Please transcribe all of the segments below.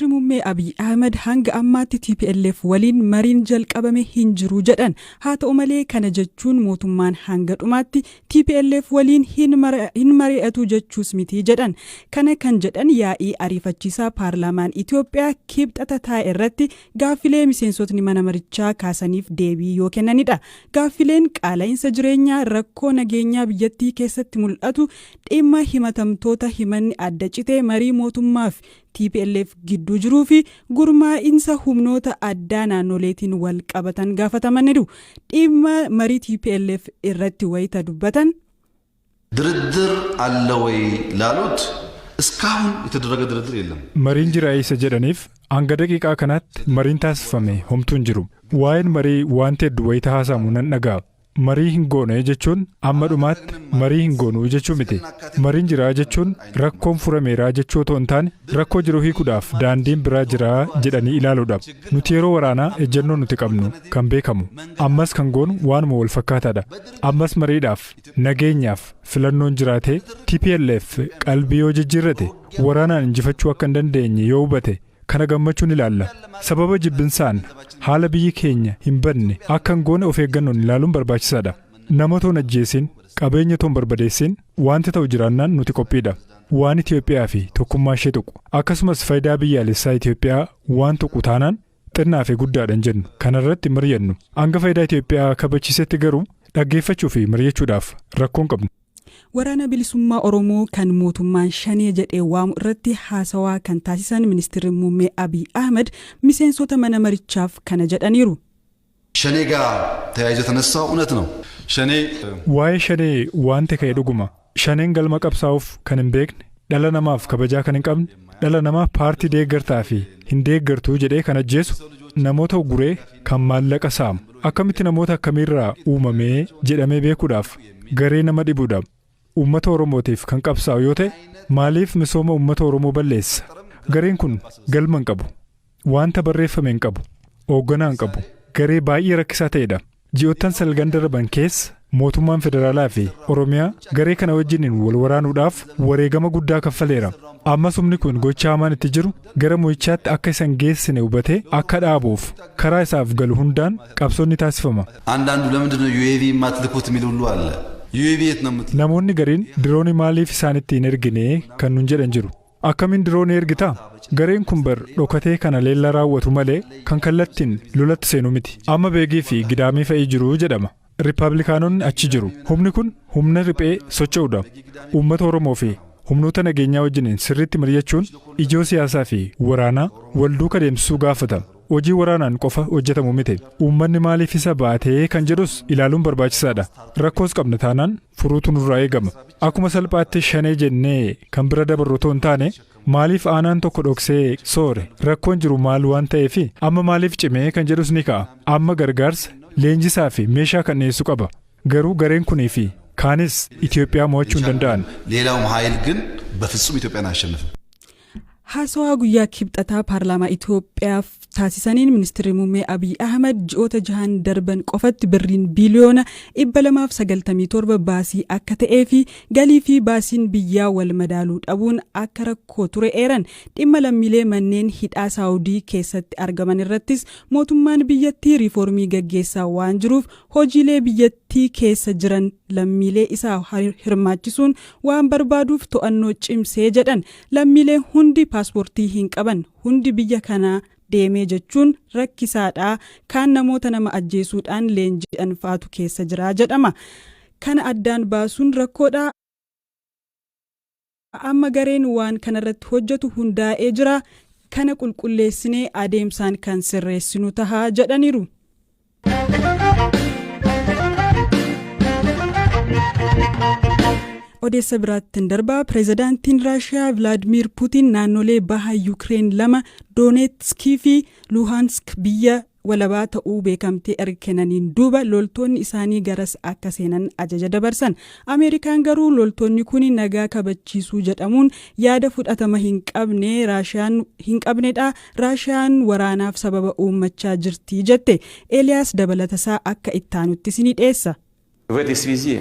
Ministeerri muummee Abiy Ahmed hanga ammaatti TPLF waliin mariin jalqabame hin jiru jedhan. Haa ta'u malee kana jechuun mootummaan hanga dhumaatti TPLF waliin hin mari'atu jechuus miti jedhan. Kana kan jedhan yaa'ii ariifachiisaa paarlaamaan Itoophiyaa kibxata taa'e irratti gaaffilee miseensotni mana marichaa kaasaniif deebii yoo kennanidha. Gaaffileen qaala'insa jireenyaa, rakkoo nageenyaa biyyattii keessatti mul'atu, dhimma himatamtoota himanni adda citee marii mootummaaf TPLF gidduu jiruu fi gurmaa'insa humnoota addaa naannoleetiin wal qabatan gaafatamaniiru. Dhimma marii TPLF irratti wayita dubbatan ድርድር አለ ወይ ላሉት እስካሁን የተደረገ ድርድር የለም። መሪን ጅራ isa jedhaniif hanga daqiiqaa kanaatti mariin taasifame homtuun jiru. Waa'een marii waan ta'e wayita haasamu nan dhaga'a. Marii hin goone jechuun amma dhumaatti marii hin goonu jechuu miti. Mariin jiraa jechuun rakkoon furameeraa jechuu otoo hin taane rakkoo jiru hiikuudhaaf daandiin biraa jiraa jedhanii ilaaluudhaaf. Nuti yeroo waraanaa ejjennoo nuti qabnu kan beekamu. Ammas kan goonu waanuma wal fakkaataadha. Ammas mariidhaaf nageenyaaf filannoon jiraatee TPLF qalbii yoo jijjiirrate waraanaan injifachuu akka hin dandeenye yoo hubate kana gammachuun ilaalla. Sababa jibbinsaan haala biyyi keenya hin banne akka hin goone of eeggannoon ilaaluun barbaachisaadha. Nama toon ajjeesin, qabeenya toon barbadeessin wanti ta'u jiraannaan nuti qophiidha. Waan Itoophiyaa fi tokkummaa ishee tuqu akkasumas faayidaa biyyaalessaa Itoophiyaa waan tuqu taanaan xinnaa fi guddaadhaan jennu kanarratti mari'annu. Hanga faayidaa Itoophiyaa kabachiisetti garuu dhaggeeffachuu fi mari'achuudhaaf rakkoon qabnu. Waraana bilisummaa Oromoo kan mootummaan shanee jedhee waamu irratti haasawaa kan taasisan Ministeerri muummee Abiy Ahmed miseensota mana marichaaf kana jedhaniiru. ሸኔ ጋር ተያይዞ ተነሳው እውነት ነው። ሸኔ waa'ee shanee waanti ka'e dhuguma. Shaneen galma qabsaa'uuf kan hin beekne, dhala namaaf kabajaa kan hin qabne, dhala namaa paartii deeggartaa fi hin deeggartuu jedhee kan ajjeesu, namoota uguree kan maallaqa saamu. Akkamitti namoota akkamiirraa uumamee jedhamee beekuudhaaf garee nama dhibuudhaaf uummata Oromootiif kan qabsaa'u yoo ta'e maaliif misooma uummata Oromoo balleessa? Gareen kun galma hin qabu. Wanta barreeffame hin qabu. Hoogganaa hin qabu. Garee baay'ee rakkisaa ta'edha. Ji'oottan salgan darban keessa mootummaan federaalaa fi Oromiyaa garee kana wajjiniin wal waraanuudhaaf wareegama guddaa kaffaleera. Ammas humni kun gochaa hamaan itti jiru gara mo'ichaatti akka isan geessine hubatee akka dhaabuuf karaa isaaf galu hundaan qabsoonni taasifama. አንዳንዱ ለምንድነው ዩኤቪ ማትልኩት የሚል ሁሉ አለ። ዩኤቪ የት ነው የምትልኩት? Namoonni gariin diroonii maaliif isaanitti hin ergine kan nun jedhan jiru. Akkamiin diroonii ergitaa? Gareen kun bar dhokatee kana leella raawwatu malee kan kallattiin lolatti seenu miti. Amma beegii fi gidaamii fa'ii jiru jedhama. Riippaabilikaanonni achi jiru. Humni kun humna riphee socho'uudha. Uummata Oromoo fi humnoota nageenyaa wajjiniin sirriitti mari'achuun ijoo siyaasaa fi waraanaa wal duukaa deemsisuu gaafata. Hojii waraanaan qofa hojjetamu miti. Uummanni maaliif isa baatee kan jedhus ilaaluun barbaachisaadha. Rakkoos qabna taanaan furuutu nurraa eegama. Akkuma salphaatti shanee jennee kan bira dabarru otoo hin taane maaliif aanaan tokko dhoksee soore rakkoon jiru maal waan ta'eef amma maaliif cimee kan jedhus ni ka'a. Amma gargaarsa leenjisaa fi meeshaa kan dhiyeessu qaba. Garuu gareen kunii fi kaanis Itoophiyaa mo'achuu hin danda'an. ሌላውም ኃይል ግን በፍጹም ኢትዮጵያን አያሸንፍም። Haasawaa guyyaa kibxataa paarlaamaa Itoophiyaaf taasisaniin Ministeerri muummee Abiy Ahmed ji'oota 6 darban qofatti birriin biliyoona 297 baasii akka ta'ee fi galii fi baasiin biyyaa wal madaaluu dhabuun akka rakkoo ture eeran. Dhimma lammiilee manneen hidhaa Saawudii keessatti argaman irrattis mootummaan biyyattii riiformii gaggeessaa waan jiruuf hojiilee biyyattii keessa jiran lammiilee isaa hirmaachisuun waan barbaaduuf to'annoo cimsee jedhan. Lammiilee hundi paaspoortii hin qaban, hundi biyya kanaa deemee jechuun rakkisaadha. Kaan namoota nama ajjeesuudhaan leenji'an faatu keessa jira jedhama. Kana addaan baasuun rakkoodha. Amma gareen waan kanarratti hojjetu hundaa'ee jira. Kana qulqulleessinee adeemsaan kan sirreessinu tahaa jedhaniiru. Odeessa biraattiin darbaa pireezidaantiin Raashiyaa Vladimir Putin naannolee baha Yuukireen 2 Doonetskii fi Luhansk biyya walabaa ta'uu beekamtee erkenaniin duuba loltoonni isaanii garas akka seenan ajaja dabarsan. Ameerikaan garuu loltoonni kun nagaa kabachiisuu jedhamuun yaada fudhatama hin qabnedha. Raashiyaan waraanaaf sababa uummachaa jirti jette. Eliyaas dabalatasaa akka ittaanutti sini dhiyeessa. В этой связи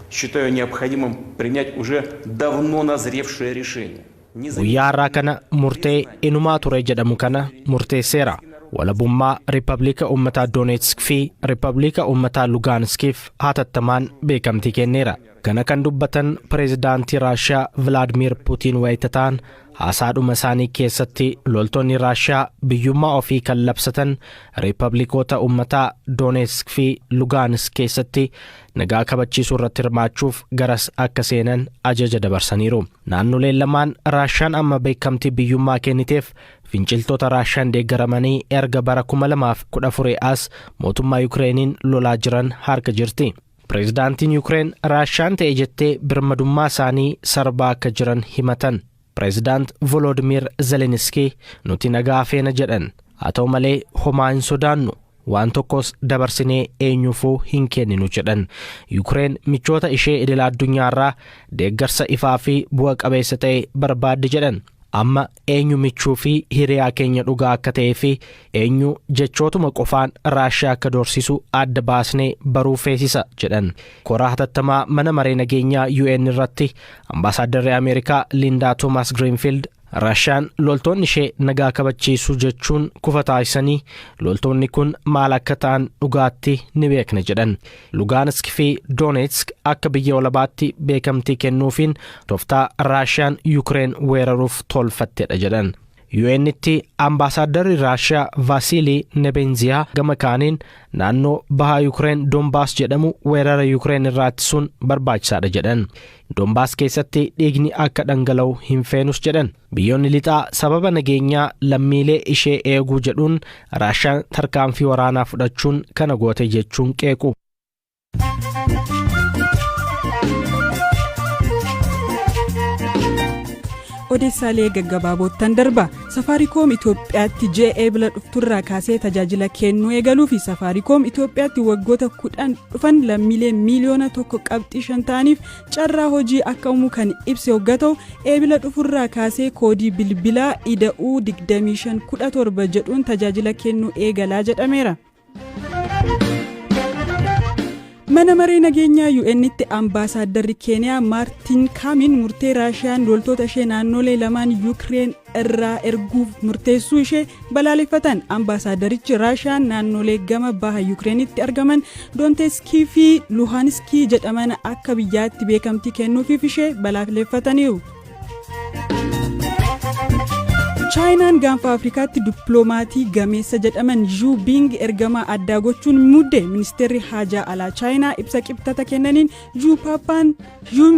считаю необходимым принять уже давно назревшее решение. Guyyaa har'aa kana murtee inumaa ture jedhamu kana murteesseera. Walabummaa Riippaabilika Uummataa Dooneetsk fi Riippaabilika Uummataa Lugaanskiif hatattamaan beekamtii kenneera. Kana kan dubbatan pireezidaantii Raashiyaa Vilaadimir Puutiin wayitataan haasaadhuma isaanii keessatti loltoonni Raashiyaa biyyummaa ofii kan labsatan Riippaabilikoota Uummataa Dooneetsk fi Lugaansk keessatti nagaa kabachiisuu irratti hirmaachuuf garas akka seenan ajaja dabarsaniiru. Naannoleen lamaan Raashiyaan amma beekamtii biyyummaa kenniteef finciltoota Raashiyaan deeggaramanii erga bara 2014 as mootummaa Yukireeniin lolaa jiran harka jirti. Pireezidaantiin Yukireen Raashiyaan ta'e jettee birmadummaa isaanii sarbaa akka jiran himatan. Pireezidaant Volodimir Zelenskii nuti nagaa feena jedhan. Haa ta'u malee homaa hin sodaannu. Waan tokkos dabarsinee eenyuufuu hin kenninu jedhan. Yukireen michoota ishee idila addunyaarraa deeggarsa ifaa fi bu'a qabeessa ta'e barbaadde jedhan. Amma eenyu michuu fi hiriyaa keenya dhugaa akka ta'ee fi eenyu jechootuma qofaan Raashiyaa akka doorsisu adda baasnee baruu feesisa jedhan. Koraa hatattamaa mana maree nageenyaa UN irratti ambaasaaddarri Ameerikaa Lindaa Toomas Greenfield Raashiyaan loltoonni ishee nagaa kabachiisuu jechuun kufa taasisanii loltoonni kun maal akka ta'an dhugaatti ni beekna jedhan. Lugaansk fi Dooneetsk akka biyya walabaatti beekamtii kennuufiin tooftaa Raashiyaan Yukireen weeraruuf tolfattedha jedhan. UN'tti ambaasaaddarri Raashiyaa Vasilii Nebenziyaa gama kaaniin naannoo bahaa Yukireen Donbaas jedhamu weerara Yukireen irraa ittisuun barbaachisaadha jedhan. Donbaas keessatti dhiigni akka dhangala'u hin feenus jedhan. Biyyoonni lixaa sababa nageenyaa lammiilee ishee eeguu jedhuun Raashiyaan tarkaanfii waraanaa fudhachuun kana goote jechuun qeequ. Odeessaalee gaggabaaboottan darba. Safaariikoom Itoophiyaatti JA bila dhufturraa kaasee tajaajila kennuu eegaluu fi Safaariikoom Itoophiyaatti waggoota 10 dhufan lammiilee miliyoona 1.5 ta'aniif carraa hojii akka uumu kan ibse hogga ta'u eebila dhufurraa kaasee koodii bilbilaa ida'uu 2517 jedhuun tajaajila kennuu eegalaa jedhameera. Mana maree nageenyaa UN'tti ambaasaaddarri Keeniyaa Maartin Kaamin murtee Raashiyaan loltoota ishee naannolee lamaan Yukireen irraa erguuf murteessuu ishee balaaleffatan. Ambaasaaddarichi Raashiyaan naannolee gama baha Yukireenitti argaman Doonetskii fi Luhanskii jedhaman akka biyyaatti beekamtii kennuufiif ishee balaaleffataniiru. Chaayinaan gaanfa Afrikaatti dippiloomatii gameessa jedhaman Zhu Bing ergamaa addaa gochuun mudde. Ministeerri haajaa alaa Chaayinaa ibsa qibxata kennaniin Zhu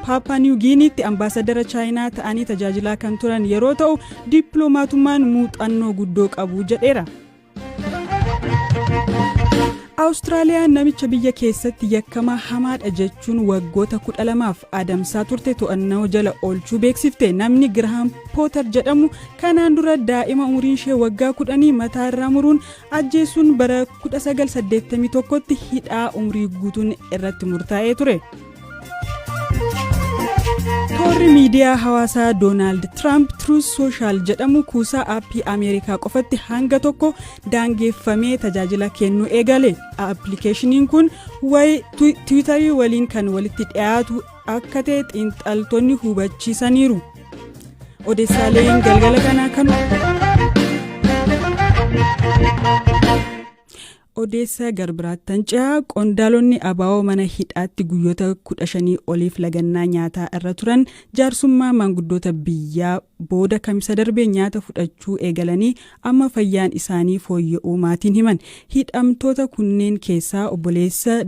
Paapaa Niw Giiniitti ambaasadara Chaayinaa ta'anii tajaajilaa kan turan yeroo ta'u dippiloomatummaan muuxannoo guddoo qabu jedheera. Awustiraaliyaan namicha biyya keessatti yakkamaa hamaadha jechuun waggoota 12f adamsaa turte to'annoo jala oolchuu beeksifte. Namni Girahaam Pooter jedhamu kanaan dura daa'ima umuriin ishee waggaa 10 mataa irraa muruun ajjeesuun bara 1981tti hidhaa umurii guutuun irratti murtaa'ee ture. Toorri miidiyaa hawaasaa Doonaald Tiraamp Truth Social jedhamu kuusaa aappii Ameerikaa qofatti hanga tokko daangeffamee tajaajila kennuu eegale. Aappilikeeshiniin kun Tiwiitarii waliin kan walitti dhiyaatu akka ta'e xiinxaltoonni hubachiisaniiru. Odeessaaleen galgala kanaa kan Odeessa garbiraattan ce'aa qondaalonni abaa'oo mana hidhaatti guyyoota 15 oliif lagannaa nyaataa irra turan jaarsummaa maanguddoota biyyaa booda kamisa darbee nyaata fudhachuu eegalanii amma fayyaan isaanii fooyya'uu maatiin himan. Hidhamtoota kunneen keessaa obboleessa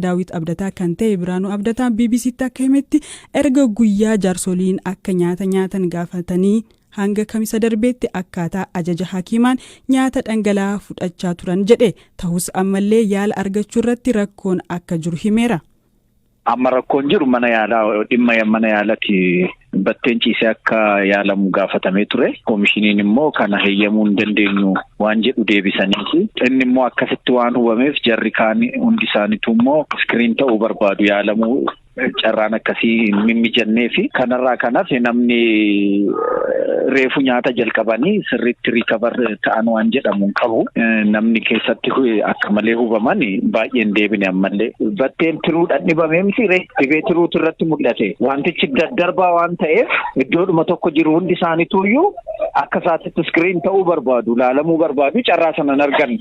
Daawit Abdataa kan ta'e Biraanuu Abdataan BBC'tti akka himetti erga guyyaa jaarsoliin akka nyaata nyaatan gaafatanii hanga kamisa darbeetti akkaataa ajaja hakiimaan nyaata dhangala'aa fudhachaa turan jedhe. Ta'us ammallee yaala argachuu irratti rakkoon akka jiru himeera. Amma rakkoon jiru mana yaalaa dhimma mana yaalaatti batteen ciisee akka yaalamu gaafatamee ture. Koomishiniin immoo kana heeyyamuu hin dandeenyu waan jedhu deebisaniiti. Inni immoo akkasitti waan hubameef jarri kaan hundi isaaniitu immoo iskiriin ta'uu barbaadu yaalamuu carraan akkasii mimmijannee fi kanarraa kanaaf namni reefu nyaata jalqabanii sirriitti rikavar ta'an waan jedhamu qabu namni keessatti akka malee hubaman baay'een deebine ammallee batteen tiruudhaan dhibamee miti dhibee tiruutu irratti mul'ate wantichi daddarbaa waan ta'eef iddoodhuma tokko jiru hundi isaaniituyyuu akka isaatitti iskiriin ta'uu barbaadu laalamuu barbaadu carraa sanan argan.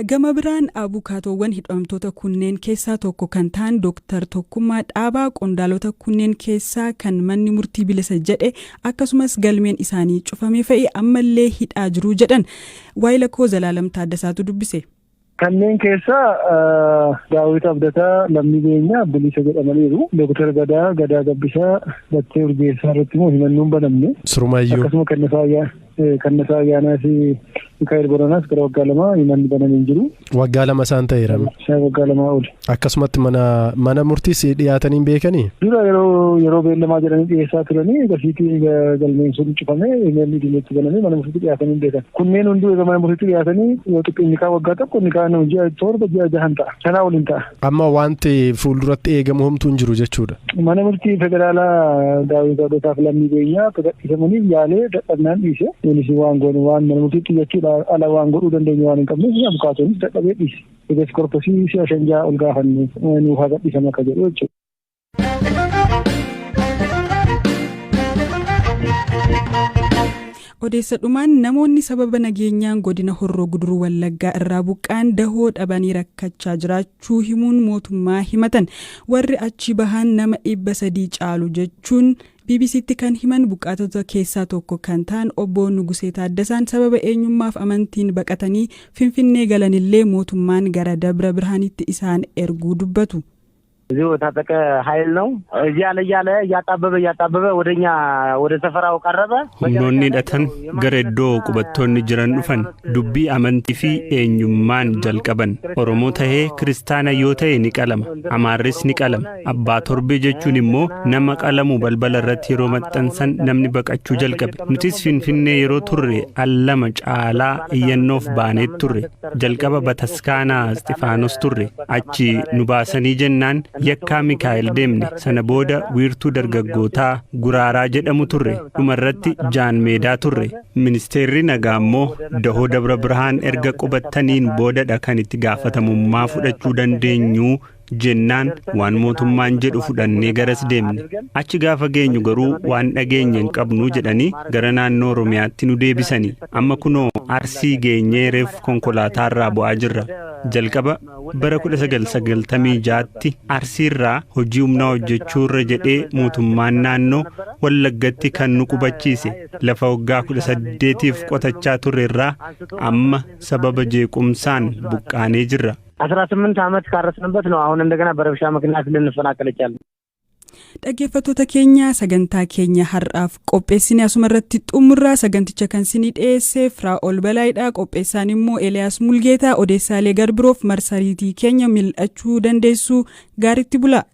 Gama biraan abukaatoowwan hidhamtoota kunneen keessaa tokko kan ta'an Dooktar Tokkummaa Dhaabaa qondaalota kunneen keessaa kan manni murtii bilisa jedhe akkasumas galmeen isaanii cufamee fe'ee ammallee hidhaa jiru jedhan waayila koo Zalaalam Taaddasaatu dubbise. Kanneen keessaa Daawit Abdataa lammii beenyaa bilisa jedhamaniiru. Dooktar Gadaa Gabbisaa Battee Urgeessaa irratti immoo himannuun banamne. Surmaayyoo. Akkasuma Kannasaa Ayyaanaa fi Mikaa'el Boronaas gara waggaa lamaa himanni banamee jiru. Waggaa lama isaan ta'eera. Waggaa lamaa oli. Akkasumatti mana murtiis dhiyaatanii beekanii? Dura yeroo beellamaa jedhanii dhiyeessaa turanii gasiitii galmeen sun cufamee himanni diimeetti banamee mana murtiitti dhiyaatanii beekan. Kunneen hunduu egaa mana murtiitti dhiyaatanii yoo xiqqoo inni kaa waggaa tokko inni kaa ji'a torba ji'a jahan ta'a. Sanaa waliin ta'a. Amma wanti fuulduratti eegamu homtuu hin jiru jechuudha. Mana murtii federaalaa Daawit Abdataaf lammii beenyaa gadhiifamaniif yaalee dadhabnaan dhiise. Kunis waan goonu waan mana murtiitti jechuudha ala waan godhuu dandeenyu waan hin qabneef abukaatonis dadhabee dhiise. Egaa korposii si'a shanjaa ol gaafanne nuuf haa gadhiisan akka jedhu jechuudha. Odeessa dhumaan namoonni sababa nageenyaan godina Horroo Guduruu Wallaggaa irraa buqqaan dahoo dhabanii rakkachaa jiraachuu himuun mootummaa himatan warri achi bahan nama 300 caalu jechuun BBCtti kan himan buqqaatota keessaa tokko kan ta'an obbo Nugusee Taaddasaan sababa eenyummaaf amantiin baqatanii Finfinnee galanillee mootummaan gara Dabra Birhaanitti isaan erguu dubbatu. እዚሁ ታጠቀ ኃይል ነው እያለ እያጣበበ ወደኛ ወደ ሰፈራው ቀረበ humnoonni hidhatan gara iddoo qubattoonni jiran dhufan dubbii amantii fi eenyummaan jalqaban Oromoo tahee kiristaana yoo ta'e ni qalama Amaarris ni qalama abbaa torbee jechuun immoo nama qalamu balbala irratti yeroo maxxansan namni baqachuu jalqabe nutis Finfinnee yeroo turre allama caalaa iyyannoof baanee turre jalqaba Bataskaanaa Istifaanos turre achi nu baasanii jennaan yakkaa Mikaa'el deemne sana booda wiirtuu dargaggootaa Guraaraa jedhamu turre dhumarratti Jaan Meedaa turre ministeerri nagaa immoo dahoo Dabra Birhaan erga qubattaniin boodadha kan itti gaafatamummaa fudhachuu dandeenyu jennaan waan mootummaan jedhu fudhannee garas deemne achi gaafa geenyu garuu waan dhageenya hin qabnu jedhanii gara naannoo Oromiyaatti nu deebisanii amma kunoo Arsii geenyee reef konkolaataarraa bu'aa jirra jalqaba bara 1996tti Arsiirraa hojii humnaa hojjechuurra jedhee mootummaan naannoo Wallaggatti kan nu qubachiise lafa waggaa 18tiif qotachaa turreerraa amma sababa jeequmsaan buqqaanee jirra. 18 ዓመት ካረስንበት ነው አሁን እንደገና በረብሻ ምክንያት ልንፈናቀል ይቻላል። Dhaggeeffattoota keenya sagantaa keenya har'aaf qopheessine asumarratti xumurraa saganticha kan sinii dhiyeesse Firaa'ol Balaayidhaa qopheessaan immoo Eliyaas Mulgeetaa odeessaalee garbiroof marsariitii keenya mil'achuu dandeessu gaaritti bulaa.